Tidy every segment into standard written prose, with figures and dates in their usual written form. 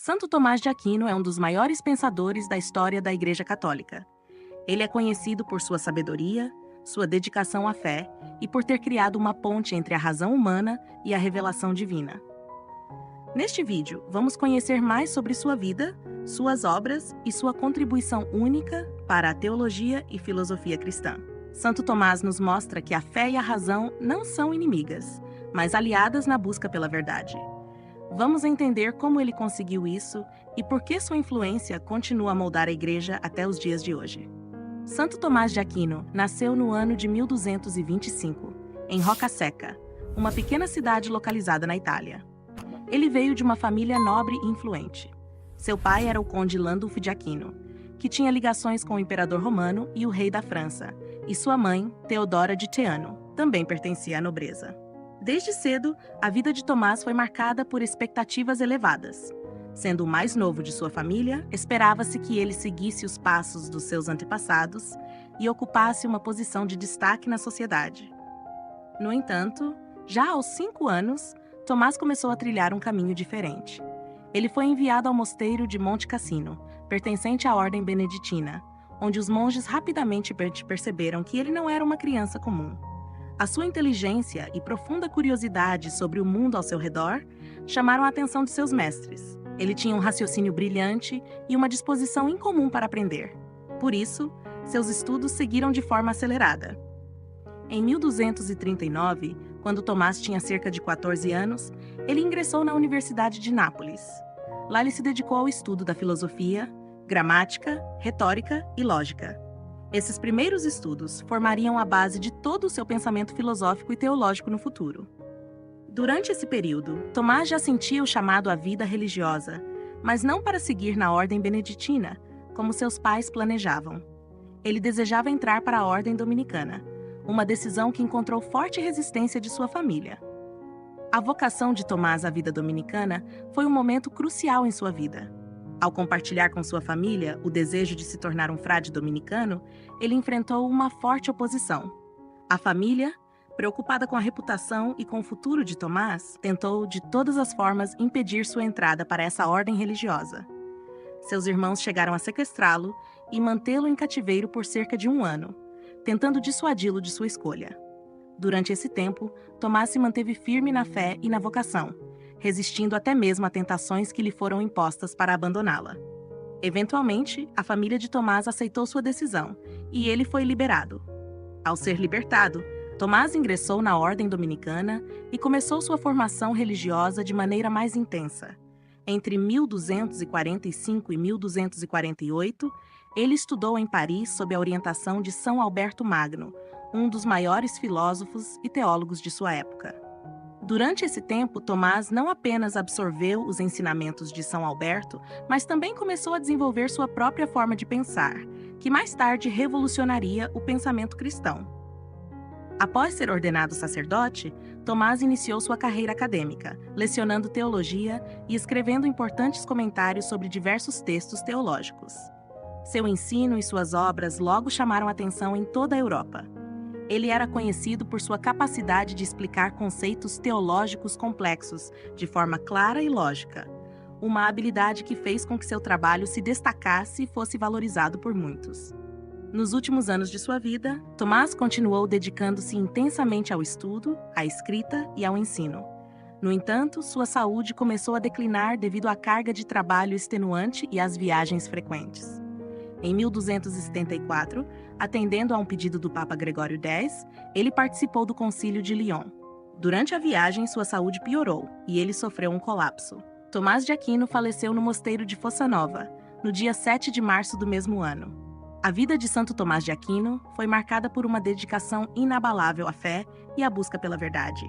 Santo Tomás de Aquino é um dos maiores pensadores da história da Igreja Católica. Ele é conhecido por sua sabedoria, sua dedicação à fé e por ter criado uma ponte entre a razão humana e a revelação divina. Neste vídeo, vamos conhecer mais sobre sua vida, suas obras e sua contribuição única para a teologia e filosofia cristã. Santo Tomás nos mostra que a fé e a razão não são inimigas, mas aliadas na busca pela verdade. Vamos entender como ele conseguiu isso e por que sua influência continua a moldar a Igreja até os dias de hoje. Santo Tomás de Aquino nasceu no ano de 1225, em Roccasecca, uma pequena cidade localizada na Itália. Ele veio de uma família nobre e influente. Seu pai era o conde Landulfo de Aquino, que tinha ligações com o imperador romano e o rei da França, e sua mãe, Teodora de Teano, também pertencia à nobreza. Desde cedo, a vida de Tomás foi marcada por expectativas elevadas. Sendo o mais novo de sua família, esperava-se que ele seguisse os passos dos seus antepassados e ocupasse uma posição de destaque na sociedade. No entanto, já aos 5 anos, Tomás começou a trilhar um caminho diferente. Ele foi enviado ao mosteiro de Monte Cassino, pertencente à ordem beneditina, onde os monges rapidamente perceberam que ele não era uma criança comum. A sua inteligência e profunda curiosidade sobre o mundo ao seu redor chamaram a atenção de seus mestres. Ele tinha um raciocínio brilhante e uma disposição incomum para aprender. Por isso, seus estudos seguiram de forma acelerada. Em 1239, quando Tomás tinha cerca de 14 anos, ele ingressou na Universidade de Nápoles. Lá ele se dedicou ao estudo da filosofia, gramática, retórica e lógica. Esses primeiros estudos formariam a base de todo o seu pensamento filosófico e teológico no futuro. Durante esse período, Tomás já sentia o chamado à vida religiosa, mas não para seguir na ordem beneditina, como seus pais planejavam. Ele desejava entrar para a ordem dominicana, uma decisão que encontrou forte resistência de sua família. A vocação de Tomás à vida dominicana foi um momento crucial em sua vida. Ao compartilhar com sua família o desejo de se tornar um frade dominicano, ele enfrentou uma forte oposição. A família, preocupada com a reputação e com o futuro de Tomás, tentou de todas as formas impedir sua entrada para essa ordem religiosa. Seus irmãos chegaram a sequestrá-lo e mantê-lo em cativeiro por cerca de 1 ano, tentando dissuadi-lo de sua escolha. Durante esse tempo, Tomás se manteve firme na fé e na vocação, resistindo até mesmo a tentações que lhe foram impostas para abandoná-la. Eventualmente, a família de Tomás aceitou sua decisão e ele foi liberado. Ao ser libertado, Tomás ingressou na ordem dominicana e começou sua formação religiosa de maneira mais intensa. Entre 1245 e 1248, ele estudou em Paris sob a orientação de São Alberto Magno, um dos maiores filósofos e teólogos de sua época. Durante esse tempo, Tomás não apenas absorveu os ensinamentos de São Alberto, mas também começou a desenvolver sua própria forma de pensar, que mais tarde revolucionaria o pensamento cristão. Após ser ordenado sacerdote, Tomás iniciou sua carreira acadêmica, lecionando teologia e escrevendo importantes comentários sobre diversos textos teológicos. Seu ensino e suas obras logo chamaram atenção em toda a Europa. Ele era conhecido por sua capacidade de explicar conceitos teológicos complexos de forma clara e lógica, uma habilidade que fez com que seu trabalho se destacasse e fosse valorizado por muitos. Nos últimos anos de sua vida, Tomás continuou dedicando-se intensamente ao estudo, à escrita e ao ensino. No entanto, sua saúde começou a declinar devido à carga de trabalho extenuante e às viagens frequentes. Em 1274, atendendo a um pedido do Papa Gregório X, ele participou do Concílio de Lyon. Durante a viagem, sua saúde piorou e ele sofreu um colapso. Tomás de Aquino faleceu no mosteiro de Fossa Nova, no dia 7 de março do mesmo ano. A vida de Santo Tomás de Aquino foi marcada por uma dedicação inabalável à fé e à busca pela verdade.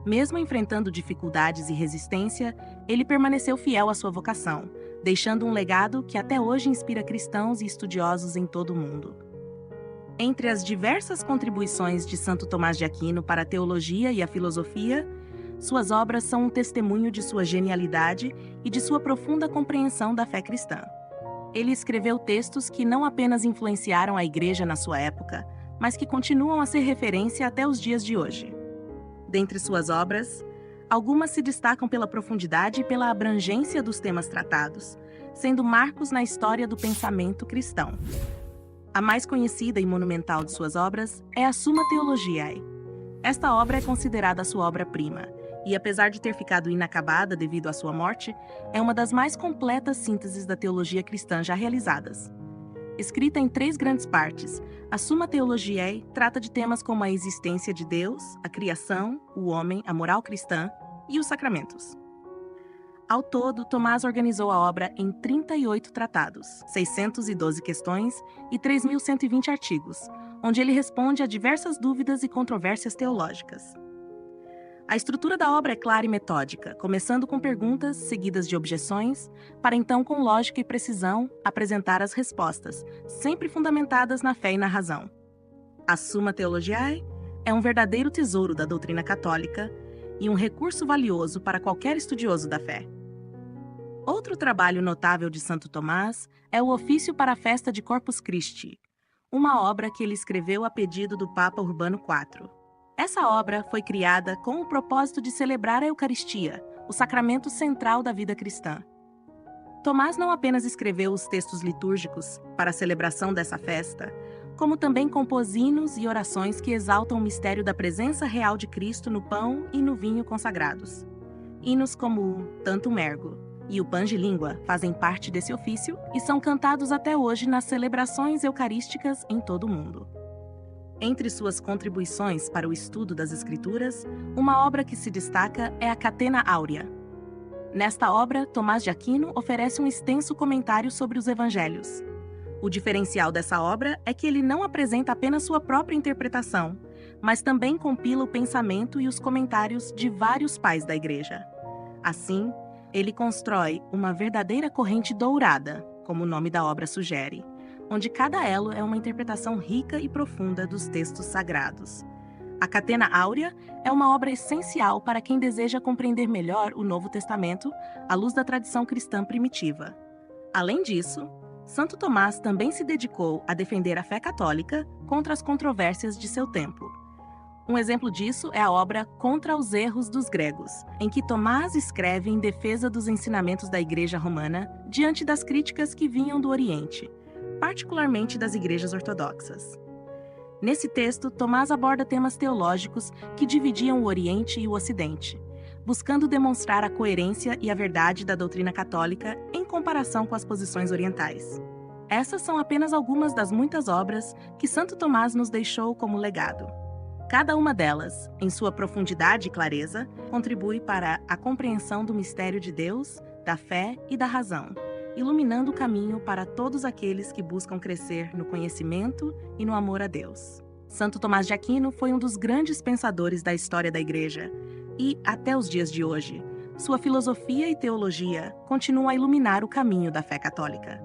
Mesmo enfrentando dificuldades e resistência, ele permaneceu fiel à sua vocação, deixando um legado que até hoje inspira cristãos e estudiosos em todo o mundo. Entre as diversas contribuições de Santo Tomás de Aquino para a teologia e a filosofia, suas obras são um testemunho de sua genialidade e de sua profunda compreensão da fé cristã. Ele escreveu textos que não apenas influenciaram a Igreja na sua época, mas que continuam a ser referência até os dias de hoje. Dentre suas obras, Algumas se destacam pela profundidade e pela abrangência dos temas tratados, sendo marcos na história do pensamento cristão. A mais conhecida e monumental de suas obras é a Summa Theologiae. Esta obra é considerada sua obra-prima, e apesar de ter ficado inacabada devido à sua morte, é uma das mais completas sínteses da teologia cristã já realizadas. Escrita em 3 grandes partes, a Summa Theologiae trata de temas como a existência de Deus, a criação, o homem, a moral cristã e os sacramentos. Ao todo, Tomás organizou a obra em 38 tratados, 612 questões e 3.120 artigos, onde ele responde a diversas dúvidas e controvérsias teológicas. A estrutura da obra é clara e metódica, começando com perguntas seguidas de objeções, para então, com lógica e precisão, apresentar as respostas, sempre fundamentadas na fé e na razão. A Summa Theologiae é um verdadeiro tesouro da doutrina católica e um recurso valioso para qualquer estudioso da fé. Outro trabalho notável de Santo Tomás é o Ofício para a Festa de Corpus Christi, uma obra que ele escreveu a pedido do Papa Urbano IV. Essa obra foi criada com o propósito de celebrar a Eucaristia, o sacramento central da vida cristã. Tomás não apenas escreveu os textos litúrgicos para a celebração dessa festa, como também compôs hinos e orações que exaltam o mistério da presença real de Cristo no pão e no vinho consagrados. Hinos como o Tantum Ergo e o Pange Lingua fazem parte desse ofício e são cantados até hoje nas celebrações eucarísticas em todo o mundo. Entre suas contribuições para o estudo das Escrituras, uma obra que se destaca é a Catena Áurea. Nesta obra, Tomás de Aquino oferece um extenso comentário sobre os Evangelhos. O diferencial dessa obra é que ele não apresenta apenas sua própria interpretação, mas também compila o pensamento e os comentários de vários pais da Igreja. Assim, ele constrói uma verdadeira corrente dourada, como o nome da obra sugere, onde cada elo é uma interpretação rica e profunda dos textos sagrados. A Catena Áurea é uma obra essencial para quem deseja compreender melhor o Novo Testamento à luz da tradição cristã primitiva. Além disso, Santo Tomás também se dedicou a defender a fé católica contra as controvérsias de seu tempo. Um exemplo disso é a obra Contra os Erros dos Gregos, em que Tomás escreve em defesa dos ensinamentos da Igreja Romana diante das críticas que vinham do Oriente, particularmente das igrejas ortodoxas. Nesse texto, Tomás aborda temas teológicos que dividiam o Oriente e o Ocidente, buscando demonstrar a coerência e a verdade da doutrina católica em comparação com as posições orientais. Essas são apenas algumas das muitas obras que Santo Tomás nos deixou como legado. Cada uma delas, em sua profundidade e clareza, contribui para a compreensão do mistério de Deus, da fé e da razão, iluminando o caminho para todos aqueles que buscam crescer no conhecimento e no amor a Deus. Santo Tomás de Aquino foi um dos grandes pensadores da história da Igreja e, até os dias de hoje, sua filosofia e teologia continuam a iluminar o caminho da fé católica.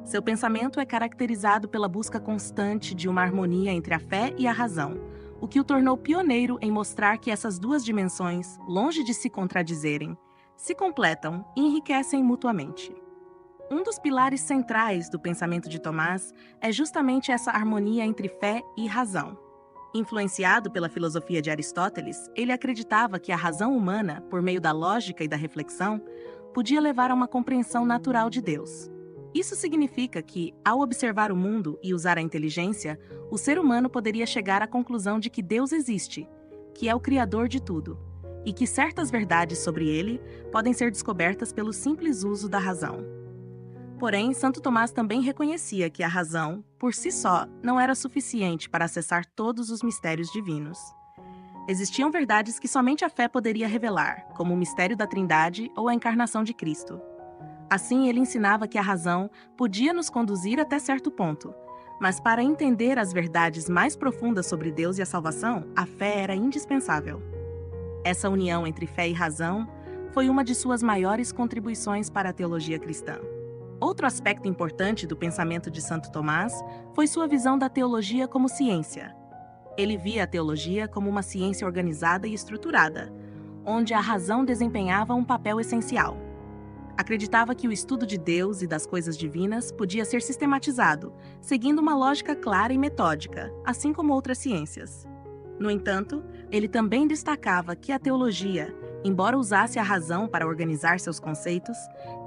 Seu pensamento é caracterizado pela busca constante de uma harmonia entre a fé e a razão, o que o tornou pioneiro em mostrar que essas duas dimensões, longe de se contradizerem, se completam e enriquecem mutuamente. Um dos pilares centrais do pensamento de Tomás é justamente essa harmonia entre fé e razão. Influenciado pela filosofia de Aristóteles, ele acreditava que a razão humana, por meio da lógica e da reflexão, podia levar a uma compreensão natural de Deus. Isso significa que, ao observar o mundo e usar a inteligência, o ser humano poderia chegar à conclusão de que Deus existe, que é o Criador de tudo, e que certas verdades sobre ele podem ser descobertas pelo simples uso da razão. Porém, Santo Tomás também reconhecia que a razão, por si só, não era suficiente para acessar todos os mistérios divinos. Existiam verdades que somente a fé poderia revelar, como o mistério da Trindade ou a encarnação de Cristo. Assim, ele ensinava que a razão podia nos conduzir até certo ponto, mas para entender as verdades mais profundas sobre Deus e a salvação, a fé era indispensável. Essa união entre fé e razão foi uma de suas maiores contribuições para a teologia cristã. Outro aspecto importante do pensamento de Santo Tomás foi sua visão da teologia como ciência. Ele via a teologia como uma ciência organizada e estruturada, onde a razão desempenhava um papel essencial. Acreditava que o estudo de Deus e das coisas divinas podia ser sistematizado, seguindo uma lógica clara e metódica, assim como outras ciências. No entanto, ele também destacava que a teologia, embora usasse a razão para organizar seus conceitos,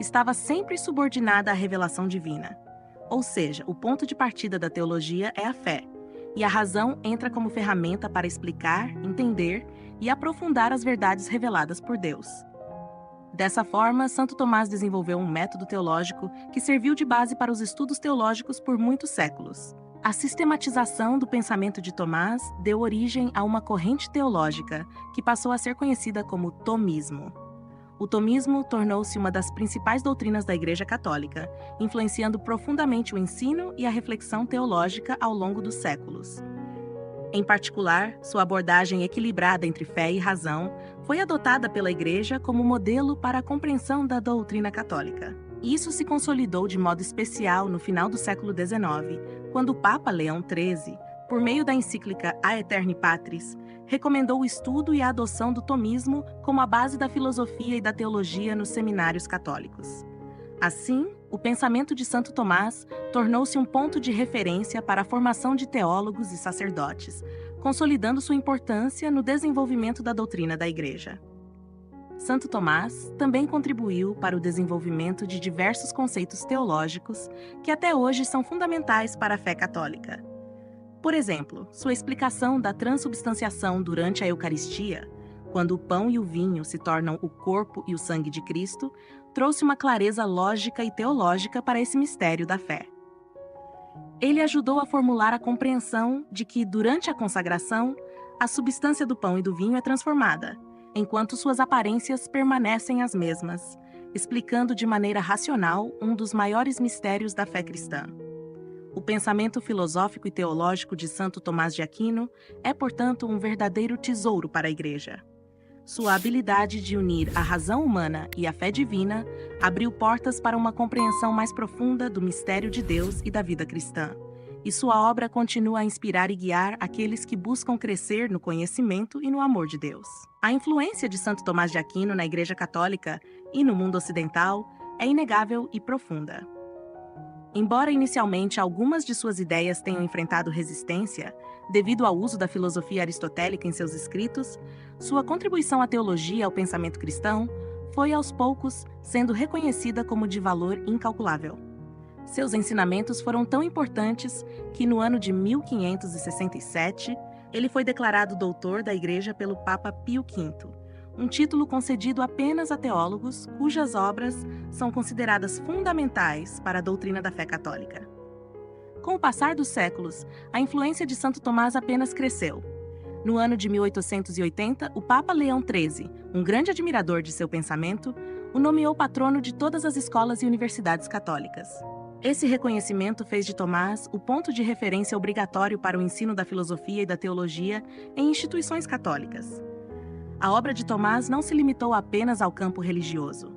estava sempre subordinada à revelação divina. Ou seja, o ponto de partida da teologia é a fé, e a razão entra como ferramenta para explicar, entender e aprofundar as verdades reveladas por Deus. Dessa forma, Santo Tomás desenvolveu um método teológico que serviu de base para os estudos teológicos por muitos séculos. A sistematização do pensamento de Tomás deu origem a uma corrente teológica que passou a ser conhecida como tomismo. O tomismo tornou-se uma das principais doutrinas da Igreja Católica, influenciando profundamente o ensino e a reflexão teológica ao longo dos séculos. Em particular, sua abordagem equilibrada entre fé e razão foi adotada pela Igreja como modelo para a compreensão da doutrina católica. Isso se consolidou de modo especial no final do século XIX, quando o Papa Leão XIII, por meio da encíclica A Aeterni Patris, recomendou o estudo e a adoção do tomismo como a base da filosofia e da teologia nos seminários católicos. Assim, o pensamento de Santo Tomás tornou-se um ponto de referência para a formação de teólogos e sacerdotes, consolidando sua importância no desenvolvimento da doutrina da Igreja. Santo Tomás também contribuiu para o desenvolvimento de diversos conceitos teológicos que até hoje são fundamentais para a fé católica. Por exemplo, sua explicação da transubstanciação durante a Eucaristia, quando o pão e o vinho se tornam o corpo e o sangue de Cristo, trouxe uma clareza lógica e teológica para esse mistério da fé. Ele ajudou a formular a compreensão de que, durante a consagração, a substância do pão e do vinho é transformada, enquanto suas aparências permanecem as mesmas, explicando de maneira racional um dos maiores mistérios da fé cristã. O pensamento filosófico e teológico de Santo Tomás de Aquino é, portanto, um verdadeiro tesouro para a Igreja. Sua habilidade de unir a razão humana e a fé divina abriu portas para uma compreensão mais profunda do mistério de Deus e da vida cristã, e sua obra continua a inspirar e guiar aqueles que buscam crescer no conhecimento e no amor de Deus. A influência de Santo Tomás de Aquino na Igreja Católica e no mundo ocidental é inegável e profunda. Embora inicialmente algumas de suas ideias tenham enfrentado resistência, devido ao uso da filosofia aristotélica em seus escritos, sua contribuição à teologia e ao pensamento cristão foi, aos poucos, sendo reconhecida como de valor incalculável. Seus ensinamentos foram tão importantes que, no ano de 1567, ele foi declarado doutor da Igreja pelo Papa Pio V, um título concedido apenas a teólogos cujas obras são consideradas fundamentais para a doutrina da fé católica. Com o passar dos séculos, a influência de Santo Tomás apenas cresceu. No ano de 1880, o Papa Leão XIII, um grande admirador de seu pensamento, o nomeou patrono de todas as escolas e universidades católicas. Esse reconhecimento fez de Tomás o ponto de referência obrigatório para o ensino da filosofia e da teologia em instituições católicas. A obra de Tomás não se limitou apenas ao campo religioso,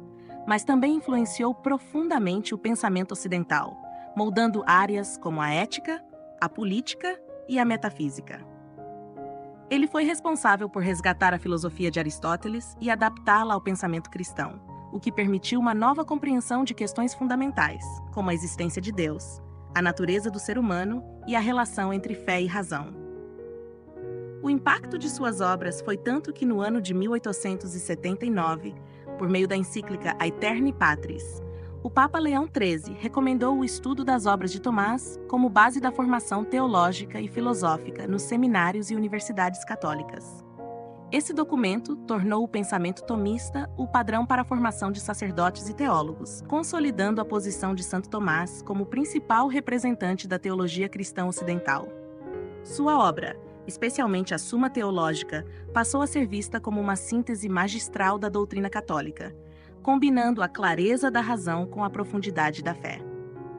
mas também influenciou profundamente o pensamento ocidental, moldando áreas como a ética, a política e a metafísica. Ele foi responsável por resgatar a filosofia de Aristóteles e adaptá-la ao pensamento cristão, o que permitiu uma nova compreensão de questões fundamentais, como a existência de Deus, a natureza do ser humano e a relação entre fé e razão. O impacto de suas obras foi tanto que no ano de 1879, por meio da encíclica Aeterni Patris, o Papa Leão XIII recomendou o estudo das obras de Tomás como base da formação teológica e filosófica nos seminários e universidades católicas. Esse documento tornou o pensamento tomista o padrão para a formação de sacerdotes e teólogos, consolidando a posição de Santo Tomás como principal representante da teologia cristã ocidental. Sua obra, especialmente a Suma Teológica, passou a ser vista como uma síntese magistral da doutrina católica, combinando a clareza da razão com a profundidade da fé.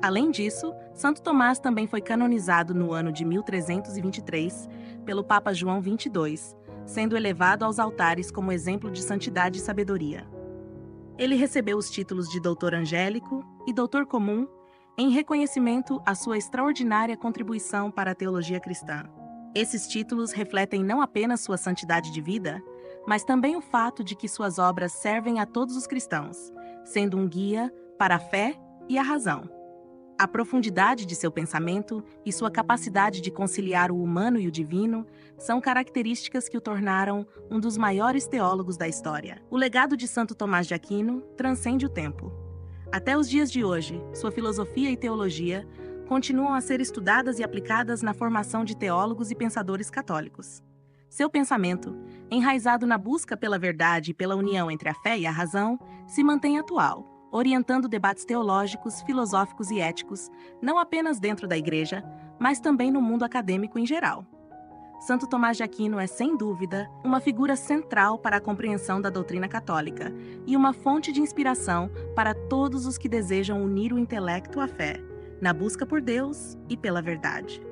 Além disso, Santo Tomás também foi canonizado no ano de 1323 pelo Papa João XXII, sendo elevado aos altares como exemplo de santidade e sabedoria. Ele recebeu os títulos de Doutor Angélico e Doutor Comum em reconhecimento à sua extraordinária contribuição para a teologia cristã. Esses títulos refletem não apenas sua santidade de vida, mas também o fato de que suas obras servem a todos os cristãos, sendo um guia para a fé e a razão. A profundidade de seu pensamento e sua capacidade de conciliar o humano e o divino são características que o tornaram um dos maiores teólogos da história. O legado de Santo Tomás de Aquino transcende o tempo. Até os dias de hoje, sua filosofia e teologia continuam a ser estudadas e aplicadas na formação de teólogos e pensadores católicos. Seu pensamento, enraizado na busca pela verdade e pela união entre a fé e a razão, se mantém atual, orientando debates teológicos, filosóficos e éticos, não apenas dentro da Igreja, mas também no mundo acadêmico em geral. Santo Tomás de Aquino é, sem dúvida, uma figura central para a compreensão da doutrina católica e uma fonte de inspiração para todos os que desejam unir o intelecto à fé, na busca por Deus e pela verdade.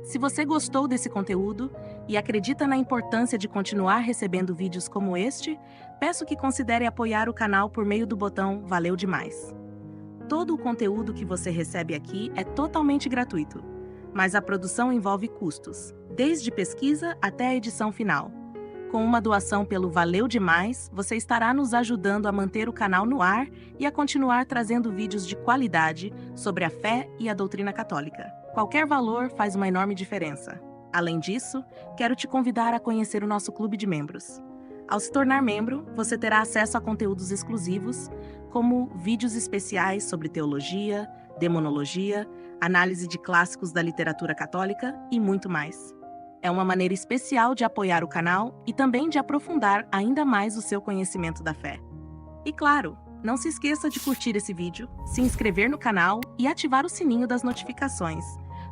Se você gostou desse conteúdo e acredita na importância de continuar recebendo vídeos como este, peço que considere apoiar o canal por meio do botão Valeu Demais. Todo o conteúdo que você recebe aqui é totalmente gratuito, mas a produção envolve custos, desde pesquisa até a edição final. Com uma doação pelo Valeu Demais, você estará nos ajudando a manter o canal no ar e a continuar trazendo vídeos de qualidade sobre a fé e a doutrina católica. Qualquer valor faz uma enorme diferença. Além disso, quero te convidar a conhecer o nosso clube de membros. Ao se tornar membro, você terá acesso a conteúdos exclusivos, como vídeos especiais sobre teologia, demonologia, análise de clássicos da literatura católica e muito mais. É uma maneira especial de apoiar o canal e também de aprofundar ainda mais o seu conhecimento da fé. E claro, não se esqueça de curtir esse vídeo, se inscrever no canal e ativar o sininho das notificações,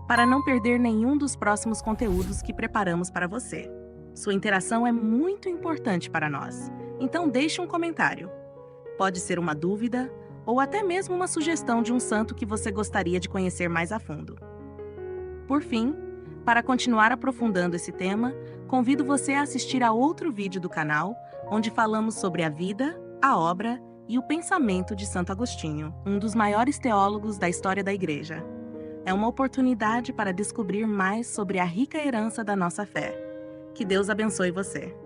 para não perder nenhum dos próximos conteúdos que preparamos para você. Sua interação é muito importante para nós, então deixe um comentário. Pode ser uma dúvida ou até mesmo uma sugestão de um santo que você gostaria de conhecer mais a fundo. Por fim, para continuar aprofundando esse tema, convido você a assistir a outro vídeo do canal, onde falamos sobre a vida, a obra e o pensamento de Santo Agostinho, um dos maiores teólogos da história da Igreja. É uma oportunidade para descobrir mais sobre a rica herança da nossa fé. Que Deus abençoe você.